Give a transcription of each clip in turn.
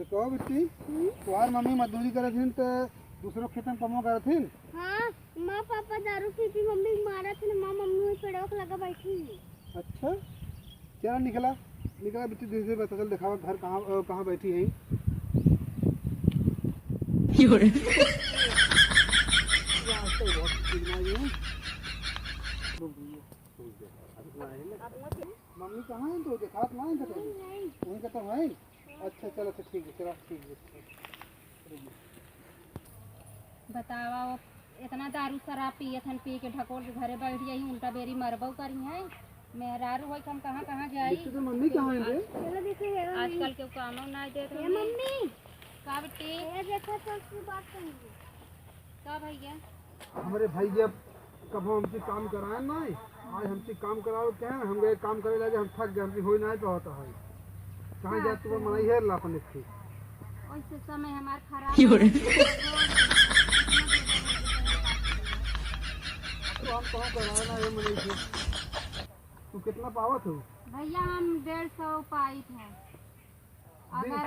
तो कहो बिट्टी तुम्हार मम्मी मजदूरी करे थी तो दूसरों खेत में कमो करे थी। हाँ माँ पापा दारू पी पी मम्मी मारा थे माँ मम्मी पेड़ों को लगा बैठी। अच्छा क्या निकला निकला बिट्टी धीरे धीरे चल दिखावा घर कहाँ कहाँ बैठी है। मम्मी कहाँ है तो देखा ना है वहीं का तो है। अच्छा चलो अच्छा ठीक है चलो ठीक है। बतावा वो इतना दारू शराब पियथन पी के ढकोल के घरे बैठ जाई उल्टा बेरी मरबो करी है मेहरारू होई हम कहाँ जाई। तो मम्मी कहाँ है रे? चलो देखो आजकल के कामों ना देत ये मम्मी का बेटी ये देखो तो उसकी बात करेंगे का भैया हमारे भैया कब हमसे काम कराए ना आज हमसे काम कराओ क्या है हम गए काम करे लगे हम थक गए हमसे हो ना तो होता है कहाँ जा तुम्हें मनाई है लापन इसकी ओइसे समय हमार खराब तो हम कहाँ कराए ना ये मनाई से तू कितना पावत हो? भैया हम 150 पाई थे अगर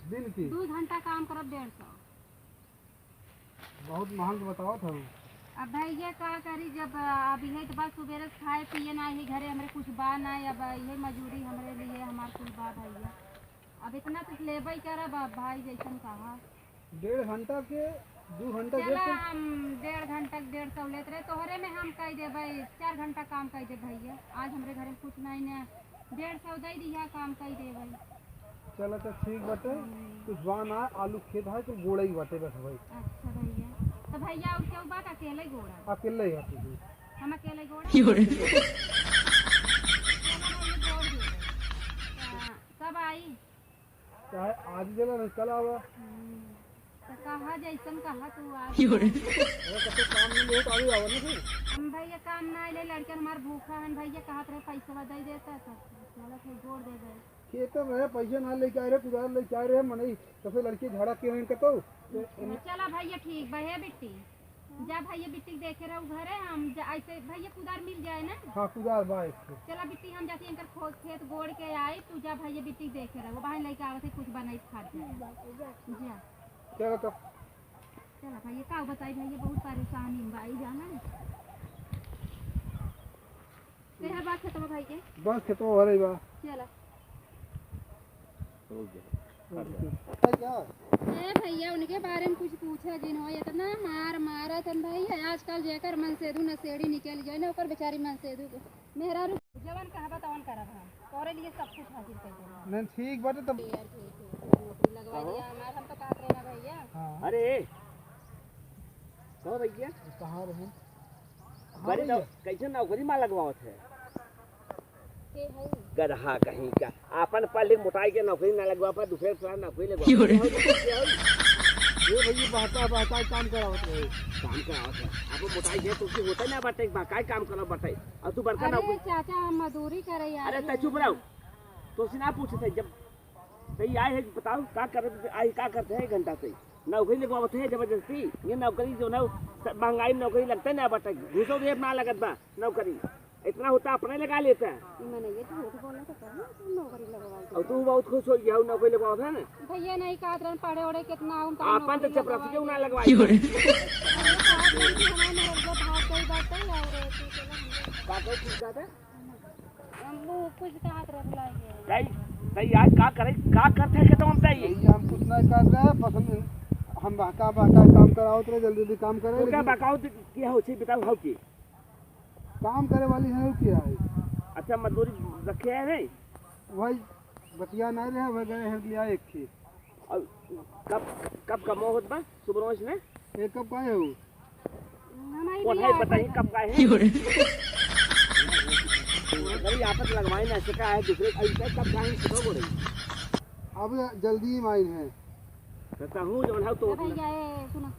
दिन की 2 घंटा काम करब 150। बहुत महंग बताओ था। अब भैया का करी जब अब यही तो बस सुबह खाए पिए ना ही घरे हमारे कुछ बा ना अब यही मजूरी हमारे लिए हमार कुछ बा भैया अब इतना तो लेबै करब भाई जैसन कहा 1.5 घंटा के 2 घंटा चला हम 1.5 घंटा 150 लेते रहे तोहरे में हम कह देबै 4 घंटा काम कह दे भैया आज हमारे घर में कुछ नहीं ने 150 दे दिया काम कह देबै। चलो तो ठीक बाटे कुछ बाना आलू खेत है तो गोड़ा ही बाटे बस भाई। अच्छा भैया तो भैया और क्यों बात अकेले गोड़ा अकेले ही आती थी हम अकेले गोड़ा कब आई चाहे आज जला नहीं कल आवा तो कहा जैसन कहा तू आज कतो काम नहीं लेट आवे आवा ना फिर हम भैया काम ना ले लड़के हमार भूखा हन भैया कहत रहे पैसा दे देता तो चलो फिर जोड़ दे दे खेत में रहे पैसे ना लेके आए रहे कुदार लेके आए रहे मने तो फिर लड़की झाड़ा के नहीं कतो चला भैया ठीक भैया बिट्टी जा भैया बिट्टी देखे रहो घरे हम ऐसे भैया कुदार मिल जाए ना। हाँ कुदार बाई चला बिट्टी हम जाते इनकर खेत गोड़ के आए तू जा भैया बिट्टी देखे रहो भाई लेके आवे थे कुछ बनाई खा जा चलो तो चला भैया का बताई भैया बहुत परेशानी में भाई जाना तेरा बात खत्म भैया बस खेतो हो रही बा चला क्या ए भैया उनके बारे में कुछ पूछा जिन हो इतना मारा तन भैया आजकल जेकर मन से दू नसेड़ी निकल जाए ना ओकर बेचारी मन से दू मेहरा जवन कहा बतावन करब हम तोरे लिए सब कुछ हाजिर कर देना नहीं ठीक बाटे तब नौकरी लगवा दिया हमार हम तो कहत रहे ना भैया। हाँ अरे कहो भैया कहाँ रहे बड़ी कैसे नौकरी में लगवावत है के है गधा कहीं का अपन पढ़ लिख मोटाई के नौकरी ना लगवा पा दूसरे साल नौकरी लगवा ये भैया बहता काम करावत रहे काम करावत है अब मोटाई है तो होता ना बटे का काम करो बटे और तू बड़का अरे नौकरी चाचा हम मजदूरी करे यार अरे तै चुप रहो तो से ना पूछे थे जब तई आए है बताओ का करते हैं 1 घंटा से नौकरी लगवावत है जबरदस्ती ये नौकरी जो ना महंगाई नौकरी लगता है ना बटे घूसो देर ना लगत बा नौकरी इतना होता अपने लगा लेता है मैंने ये झूठ बोलने तो करना नौकरी लगवा और तू बहुत खुश हो गया नौकरी लगवावत है ना भैया नहीं कहत रहे पढ़े ओढ़े कितना हम अपन तो चपरासी क्यों ना लगवाई कुछ कहत रहे तई तई आज का करते हैं तो हम चाहिए हम कुछ नहीं कर रहे हैं पसंद हम बाका काम कराओ तो जल्दी काम करे तो क्या बकाऊ क्या हो छी बताओ हो की काम करे वाली है क्या है। अच्छा मजदूरी रखे है नहीं वही बतिया नहीं रहे वह गए हैं लिया एक खेत और कब का मोह होत बा सुब्रमण्य ने एक कब का है वो कौन है बताइए कब का है गरी आपस लगवाई ना सका है दूसरे ऐसे कब का है तो बोले अब जल्दी ही माइन है कहता हूं जो है तो भैया सुनो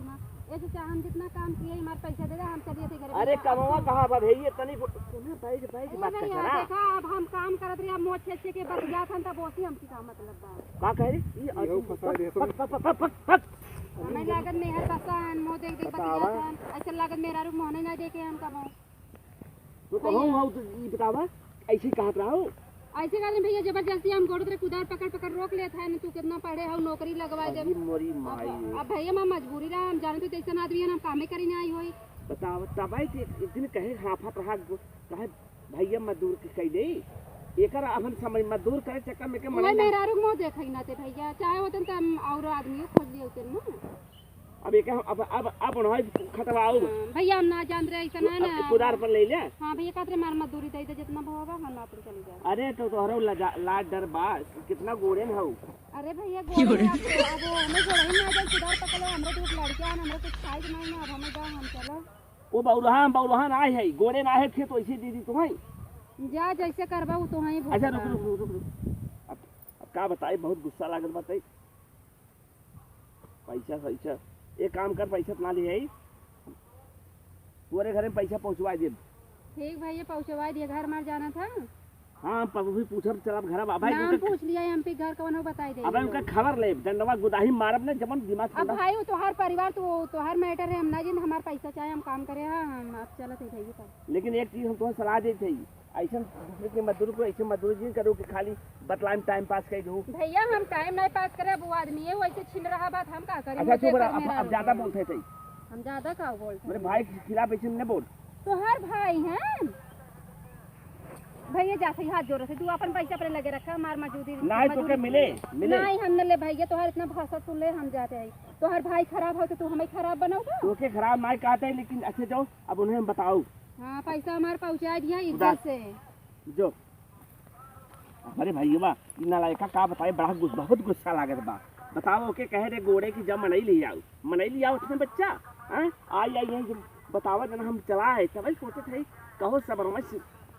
ये तो हम जितना काम किए हमारे पैसा दे दे हम चलिए थे घर अरे कमावा कहां पर है ये तनी सुना भाई बात कर रहा देखा अब हम काम करत रहे मोच छे के बच गया था तब ओसी हमकी का मतलब बा का कह रही ये फंसा दे तो हमें लागत मेहर पसान मो देख बच गया था ऐसा लागत मेरा रूप मोहने ना देखे हम कब तो कहूं हां तो ये बतावा ऐसे कहां रहा हो ऐसे कहते भैया जबरदस्ती हम गोड़ कुदार पकड़ पकड़ रोक लेता है ना, तू कितना पढ़े हो नौकरी लगवा दे। अजी मोरी माई अब भैया मैं मजबूरी रहा, हम जाने तो कैसा आदमी है ना, कामे करी ना आई होई। बताओ तबाई के एक दिन कहे हाफत रहा कहे भैया मजदूर के कह दे एकर अपन समझ मजदूर करे चक्कर में के मैं मरे मेरा रुक मो देखई ना ते भैया, चाहे होतन त हम और आदमी खोज लिए होतन ना। अब एक अब नय खतवाओ भैया हम ना जान रहे ऐसा ना ना कुदार पर ले ले। हां भैया कहते मार मजदूरी दे दे जितना भाव हम अपन चले जाए। अरे तो तोहरो लाज डर बा कितना गोड़े न हो। अरे भैया गोड़े अब हमें गोड़े ना जाए कुदार पकड़ो, हमरा तो लड़कियां हमरा कुछ खाई नहीं ना, अब हमें जाओ हम चलो। वो बौरहान आए है गोड़े ना है खेत वैसे दीदी तुम्हारी जा जैसे करबा वो तो ही। अच्छा रुक अब का बताई बहुत गुस्सा लागत बताई। पैसा एक काम कर पैसा अपना ले आई पूरे घर में पैसा पहुंचवा दे। ठीक भैया पहुंचवा दिए, घर मार जाना था। हाँ पब भी पूछब चला घर भाई नाम पूछ लिया एमपी घर कौन हो बताई दे। अब उनका खबर ले डंडवा गुदाही मारब ने जबन दिमाग अब ठंडा। भाई वो तोहार परिवार तो हर मैटर है, हम ना जिन हमार पैसा चाहे हम काम करे। हां हम अब चलत है भैया पर। लेकिन एक चीज हम तुम्हें सलाह देते ही ऐसा दूसरे के मजदूर को ऐसे मजदूरी नहीं करो कि खाली बतलाएं टाइम पास कर दो। भैया हम टाइम नहीं पास करे, वो आदमी है वैसे छिन रहा बात हम का करें। अच्छा चुप रहा अब ज्यादा बोलते थे हम ज्यादा का बोलते मेरे भाई के खिलाफ ऐसे नहीं बोल। तो हर भाई हैं भैया जाते ही हाथ जोड़ से तू अपन पैसा अपने लगे रखा, हमार मजदूरी नहीं तो के मिले नहीं हम न ले भैया, तोहर इतना भाषा सुन ले हम जाते हैं। तो हर भाई खराब हो तो तू हमें खराब बनाओगा। तो के खराब नहीं कहते हैं लेकिन अच्छे जाओ अब उन्हें बताओ। हाँ पैसा हमारे पहुँचा दिया इज्जत से जो अरे भैया इतना लायका का बताए बड़ा बहुत गुस्सा लागत बा। बताओ के कहे रे गोड़े की जब मनई ले आओ उसमें बच्चा आई आई बतावा जना हम चला है तब सोचे थे कहो सब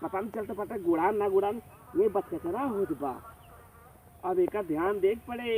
पता नहीं चलता पता गुड़ान ना गुड़ान ये बच्चा चला हो बा। अब एक ध्यान देख पड़े।